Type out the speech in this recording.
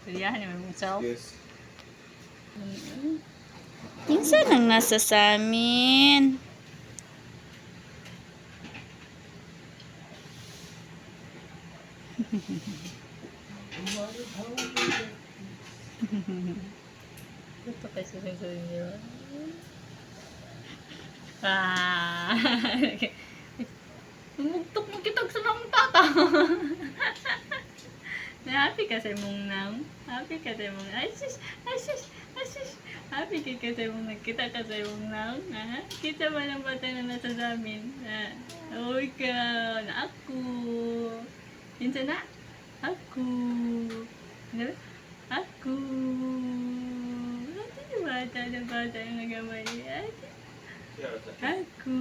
Kuliahan naman mo self. Yes. Minsan ang nasa sa amin. Ito kasi sasabihin niyo. Mumugtok mo kitag sa nang tata. Happy kasi mong nang. Happy kasi mong. Ay sis. Ay sis. Ay sis. Happy ka kasi mong nagkita kasi mong nang. Ha? Kita ba ng bata na nasa amin? Ha? Oh, ikaw. Na ako. Minsan na. Ako. Ano? Ako. Ate na bata yung nagamay. Ate. Yeah, okay. Aku.